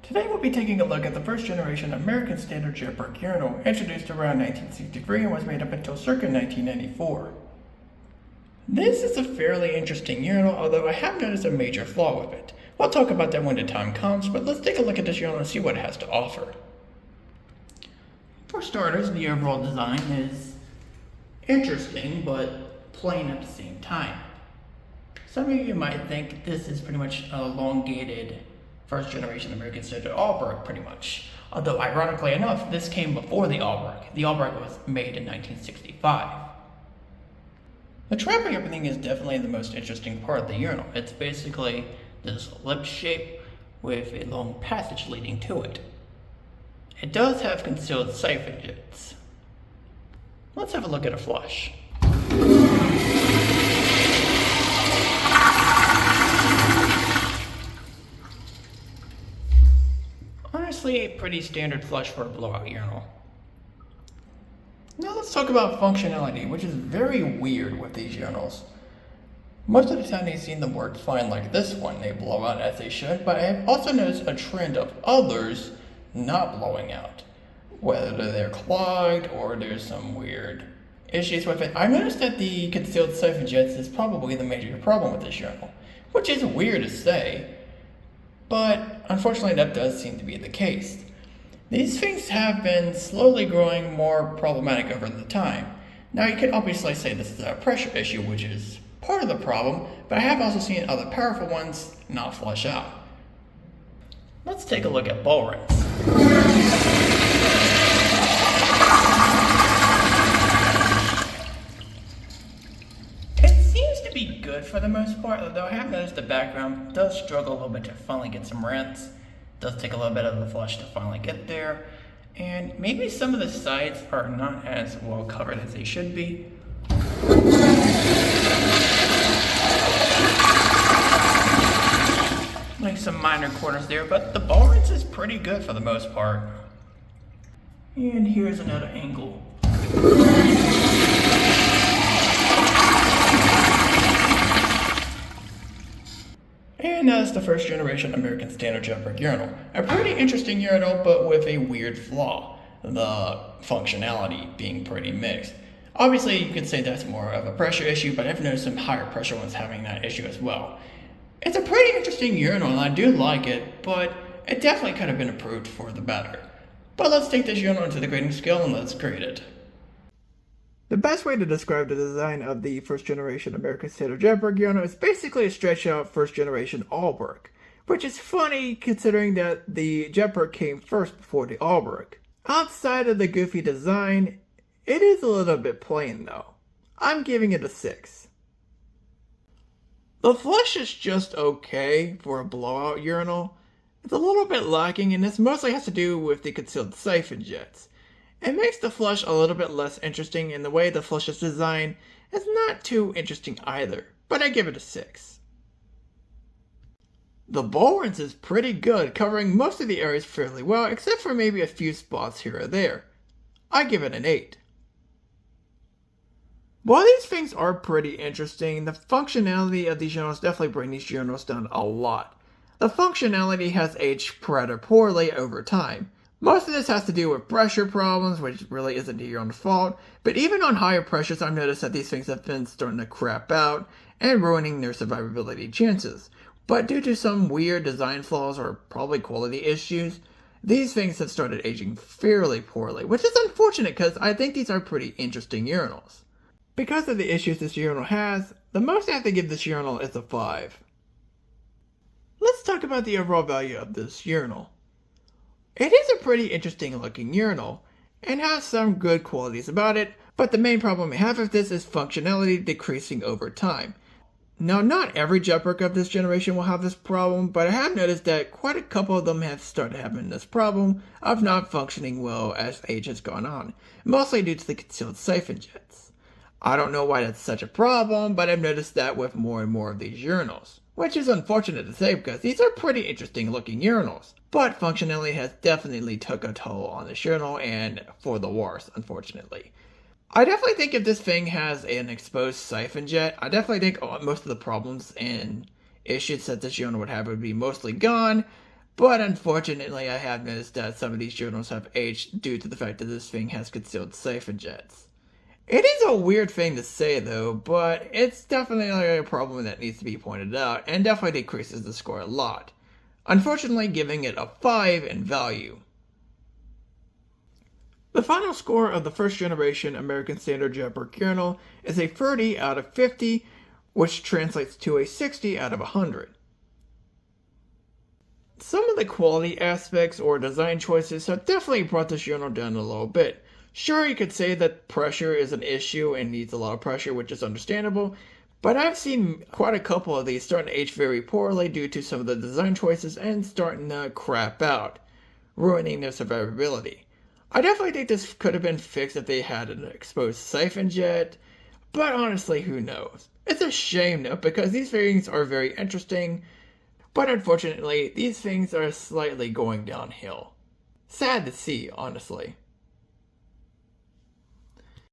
Today we'll be taking a look at the first generation American Standard Jetbrook urinal, introduced around 1963 and was made up until circa 1994. This is a fairly interesting urinal, although I have noticed a major flaw with it. We'll talk about that when the time comes, but let's take a look at this urinal and see what it has to offer. For starters, the overall design is interesting, but plain at the same time. Some of you might think this is pretty much an elongated first generation American Standard Allbrook, pretty much. Although, ironically enough, this came before the Allbrook. The Allbrook was made in 1965. The trapping opening is definitely the most interesting part of the urinal. It's basically this lip shape with a long passage leading to it. It does have concealed siphon jets. Let's have a look at a flush. Honestly, a pretty standard flush for a blowout urinal. Now let's talk about functionality, which is very weird with these urinals. Most of the time they seem to work fine like this one, they blow out as they should, but I have also noticed a trend of others not blowing out. Whether they're clogged or there's some weird issues with it. I noticed that the concealed siphon jets is probably the major problem with this urinal, which is weird to say, but unfortunately that does seem to be the case. These things have been slowly growing more problematic over the time. Now you can obviously say this is a pressure issue, which is part of the problem, but I have also seen other powerful ones not flush out. Let's take a look at ball rinse. Be good for the most part, although I have noticed the background does struggle a little bit to finally get some rinse. It does take a little bit of the flush to finally get there, and maybe some of the sides are not as well covered as they should be. Like some minor corners there, but the ball rinse is pretty good for the most part. And here's another angle. And that's the first generation American Standard Jetbrook urinal. A pretty interesting urinal, but with a weird flaw. The functionality being pretty mixed. Obviously, you could say that's more of a pressure issue, but I've noticed some higher pressure ones having that issue as well. It's a pretty interesting urinal, and I do like it, but it definitely could have been improved for the better. But let's take this urinal into the grading scale and let's grade it. The best way to describe the design of the first generation American Standard Jetbrook urinal is basically a stretched out first generation Allbrook, which is funny considering that the Jetbrook came first before the Allbrook. Outside of the goofy design, it is a little bit plain though. I'm giving it a 6. The flush is just okay for a blowout urinal. It's a little bit lacking, and this mostly has to do with the concealed siphon jets. It makes the flush a little bit less interesting, and the way the flush is designed is not too interesting either, but I give it a 6. The ball rinse is pretty good, covering most of the areas fairly well, except for maybe a few spots here or there. I give it an 8. While these things are pretty interesting, the functionality of these urinals definitely bring these urinals down a lot. The functionality has aged rather poorly over time. Most of this has to do with pressure problems, which really isn't your own fault, but even on higher pressures I've noticed that these things have been starting to crap out and ruining their survivability chances. But due to some weird design flaws or probably quality issues, these things have started aging fairly poorly, which is unfortunate because I think these are pretty interesting urinals. Because of the issues this urinal has, the most I have to give this urinal is a 5. Let's talk about the overall value of this urinal. It is a pretty interesting looking urinal, and has some good qualities about it, but the main problem I have with this is functionality decreasing over time. Now, not every Jetbrook of this generation will have this problem, but I have noticed that quite a couple of them have started having this problem of not functioning well as age has gone on, mostly due to the concealed siphon jets. I don't know why that's such a problem, but I've noticed that with more and more of these urinals. Which is unfortunate to say because these are pretty interesting looking urinals. But functionality has definitely took a toll on this urinal, and for the worse, unfortunately. I definitely think if this thing has an exposed siphon jet, I definitely think most of the problems and issues that this urinal would have would be mostly gone. But unfortunately, I have noticed that some of these journals have aged due to the fact that this thing has concealed siphon jets. It is a weird thing to say though, but it's definitely a problem that needs to be pointed out and definitely decreases the score a lot. Unfortunately, giving it a 5 in value. The final score of the first generation American Standard Jetbrook urinal is a 30 out of 50, which translates to a 60 out of 100. Some of the quality aspects or design choices have definitely brought this urinal down a little bit. Sure, you could say that pressure is an issue and needs a lot of pressure, which is understandable, but I've seen quite a couple of these starting to age very poorly due to some of the design choices and starting to crap out, ruining their survivability. I definitely think this could have been fixed if they had an exposed siphon jet, but honestly, who knows? It's a shame though, because these things are very interesting, but unfortunately, these things are slightly going downhill. Sad to see, honestly.